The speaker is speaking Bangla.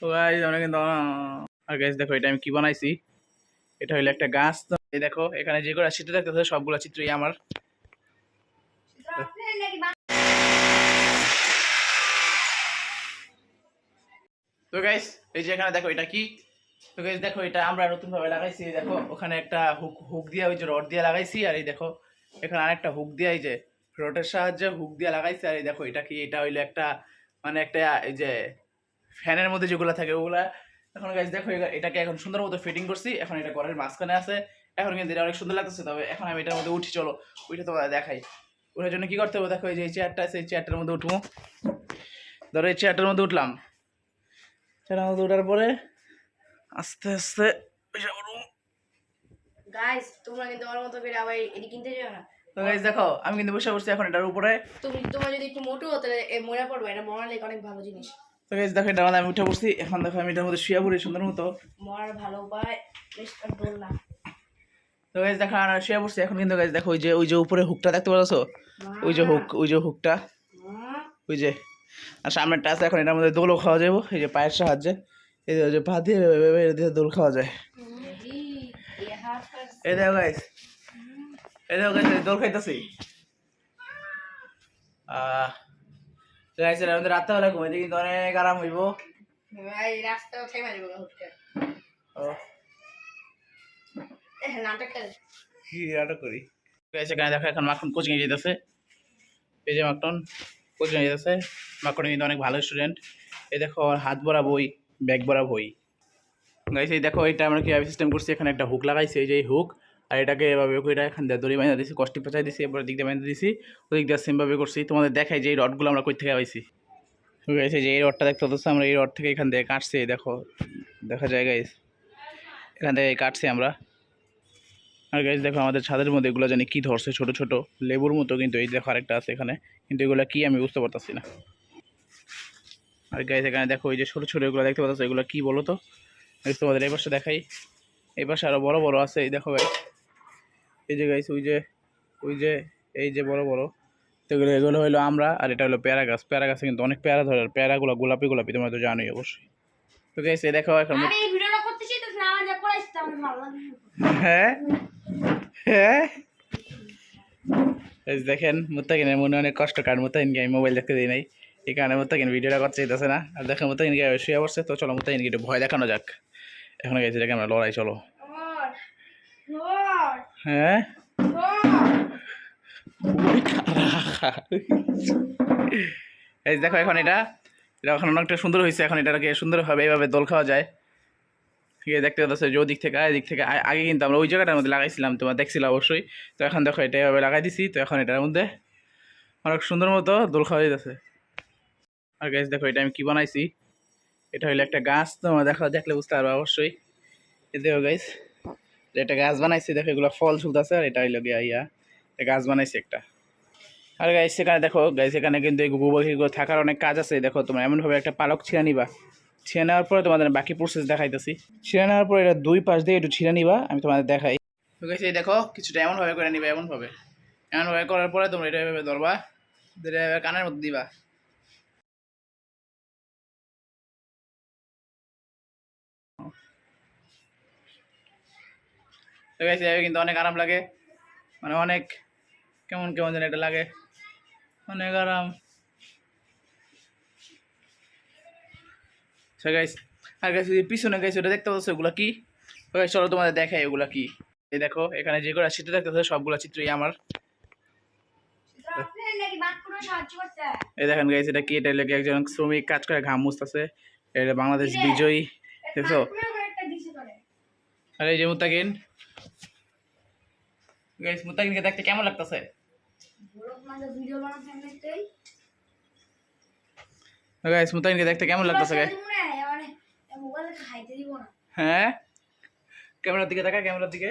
তো গাইস আমরা কিন্তু আর গাইস দেখো এটা আমি কি বানাইছি। এটা হইলো একটা গাছ। তো এই দেখো এখানে যে কটা চিত্র দেখতেছো সবগুলা চিত্রই আমার। তো গাইস এই যে এখানে দেখো এটা কি। তো গাইস দেখো এটা আমরা নতুন ভাবে লাগাইছি। দেখো ওখানে একটা হুক হুক দিয়ে ওই যে রড দিয়ে লাগাইছি। আর এই দেখো এখানে আরেকটা হুক দিয়ে এই যে রডের সাহায্যে হুক দিয়ে লাগাইছি। আর এই দেখো এটা কি, এটা হইলো একটা মানে একটা এই যে ফ্যানের মধ্যে যেগুলো থাকে ওগুলা। এখন গাইস দেখো এটাকে এখন সুন্দর মতো ফিটিং করছি। এখন এটা ঘরের মাঝখানে আছে। এখন কিন্তু এটা অনেক সুন্দর লাগতেছে। তবে এখন আমি এটার মধ্যে উঠি, চলো উঠে তোমাদের দেখাই। ওটার জন্য কি করতে হবে দেখো, এই যে এই চেয়ারটা আছে, এই চেয়ারটার মধ্যে উঠবো। ধরো এই চেয়ারটার মধ্যে উঠলাম। চেয়ারটার মধ্যে উঠার পরে আস্তে আস্তে গাইস তোমরা কিন্তু আমার মতো করে আবার এডি কিনতে যাও না। তো গাইস দেখো আমি কিন্তু বসে পড়ছি এখন এটার উপরে। তোমরা যদি একটু মোটু হতে মনে পড়বে, এটা মরার লেগে অনেক ভালো জিনিস। তো গাইস দেখো এটা আমি উঠে পড়ছি। এখন দেখো আমি এটার মধ্যে শুয়ে পড়ি সুন্দর মতো। মরার ভালো উপায় বেশ কন্ট্রোল না। তো গাইস দেখো আমরা শুয়ে পড়ছি। এখন কিন্তু গাইস দেখো ওই যে উপরে হুকটা দেখতে পাচ্ছো, ওই যে হুকটা ওই যে আর সামনেরটা আছে। এখন এটার মধ্যে দোলও খাওয়া যাবো এই যে পায়ের সাহায্যে। এই যে পা দিয়ে দোল খাওয়া যায়। এই দেখো গাইস, এই দেখো গাইস দোল খাইতেছি। গাইস এর মধ্যে রাত্রেবেলা ঘুমাইতে কিন্তু অনেক আরাম হইব। ভাই রাস্তা উঠাই মারিব হুটকা। ও নাটকটা কি নাটক করি। গাইস এখানে দেখো এখন মাখন কোচিং এ যেতেছে। এই যে মাখন কোচিং এ যেতেছে। মাখন কিন্তু অনেক ভালো স্টুডেন্ট। এই দেখো ওর হাত ভরা বই, ব্যাগ ভরা বই। গাইস এই দেখো এটা আমরা কিভাবে সিস্টেম করছি। এখানে একটা হুক লাগাইছি, এই যে হুক। আর এটাকে এভাবে করে এখান দিয়ে দড়ি বাঁধা দিয়েছি, কষ্টি পেঁচাই দিয়েছি, এরপর দিক দিয়ে বাঁধা দিয়েছি। ওই দিক দিয়ে সেমভাবে করছি। তোমাদের দেখাই যে এই রডগুলো আমরা কই থেকে পাইছি। গাইস এই যে এই রডটা দেখতে পাচ্ছ, আমরা এই রড থেকে এখান থেকে কাটছি। দেখো দেখা যায় গাইস, এখান থেকে কাটছি আমরা। আর গাইস দেখো আমাদের ছাদের মধ্যে এগুলো জানি কি ধরছে, ছোট ছোট লেবুর মতো। কিন্তু এই দেখো আরেকটা আছে এখানে, কিন্তু এগুলো কি আমি বুঝতে পারতাছি না। আর গাইস এখানে দেখো এই যে ছোট ছোট এগুলো দেখতে পাচ্ছ, এগুলো কি বলো তো। তোমাদের এই পাশে দেখাই, এই পাশে আরো বড় বড় আছে। এই দেখো গাইস, এই যে গাইস ওই যে এই যে বড় বড়। তো এগুলো হলো আমরা। আর এটা হলো পেয়ারা গাছ। পেয়ারা গাছে কিন্তু অনেক পেয়ারা ধরে। আর পেয়ারাগুলো গোলাপি গোলাপি, তোমরা তো জানোই অবশ্যই। তো গাইস এই দেখো এখন আমি এই ভিডিওটা করতে চাইতেছ না, আমার যা পড়াইছিস আমার ভালো লাগে। হ্যাঁ হ্যাঁ এই দেখেন মুত্তাকিনের মনে অনেক কষ্ট, কারণ মুত্তাকিনকে আমি মোবাইল দেখতে দিই নাই। এই কারণে মুত্তাকিন ভিডিওটা করতে চাইতেছে না। আর দেখো মুত্তাকিনকে শুয়ে পড়ছে। তো চলো মুত্তাকিনকে একটু ভয় দেখানো যাক। এখন গেছে দেখে আমরা লড়াই, চলো। হ্যাঁ এই দেখো এখন এটা এখন অনেকটা সুন্দর হয়েছে। এখন এটাকে সুন্দরভাবে এইভাবে দোল খাওয়া যায়। ঠিক আছে দেখতে পাচ্ছ যে দিক থেকে এদিক থেকে। আগে কিন্তু আমরা ওই জায়গাটার মধ্যে লাগাইছিলাম, তোমরা দেখছিলাম অবশ্যই। তো এখন দেখো এটা এভাবে লাগাই দিছি। তো এখন এটার মধ্যে অনেক সুন্দর মতো দোল খাওয়া যাইতেছে। আর গাছ দেখো এটা আমি কি বানাইছি। এটা হইলো একটা গাছ, তোমরা দেখলে বুঝতে পারবে অবশ্যই। এই দেখো গাইস এটা গাছ বানাইছি। দেখো এগুলো ফল ঝুলতেছে। আর এটা হইলো গিয়া গাছ বানাইছি একটা। আর গাইস সেখানে দেখো গাইস এখানে কিন্তু এই গোবরগুলো থাকার অনেক কাজ আছে। দেখো তোমরা এমনভাবে একটা পালক ছিঁড়ে নিবা। ছিঁড়ে নেওয়ার পরে তোমাদের বাকি প্রসেস দেখাইতেছি। ছিঁড়ে নেওয়ার পরে এটা দুই পাশ দিয়ে একটু ছিঁড়ে নিবা, আমি তোমাদের দেখাই। তো গাইস এই দেখো কিছুটা এমনভাবে করে নিবা, এমনভাবে করার পরে তোমরা এটা এভাবে ধরবা, ধরে কানের মধ্যে দিবা। তো গাইস এভাবে কিন্তু অনেক আরাম লাগে, মানে অনেক কেমন কেমন যেন এটা লাগে, অনেক আরাম। গাইস আর গাইস পিছনে গাইস ওটা দেখতে পাচ্ছ ওগুলা কি। চলো তোমাদের দেখাই ওগুলা কি। এই দেখো এখানে যে কটা চিত্র দেখতেছো সবগুলা চিত্রই আমার। এই দেখেন গাইস এটা কি, এটা লাগে একজন শ্রমিক কাজ করে ঘাম মুছতেছে। এটা বাংলাদেশ বিজয়ী, দেখছো। আর এই যে মুত্তাকিন, গাইস মুত্তাকিনকে দেখতে কেমন লাগতেছে? গাইস মুত্তাকিনকে দেখতে কেমন লাগতেছে গাইস? হ্যাঁ ক্যামেরার দিকে তাকা, ক্যামেরার দিকে।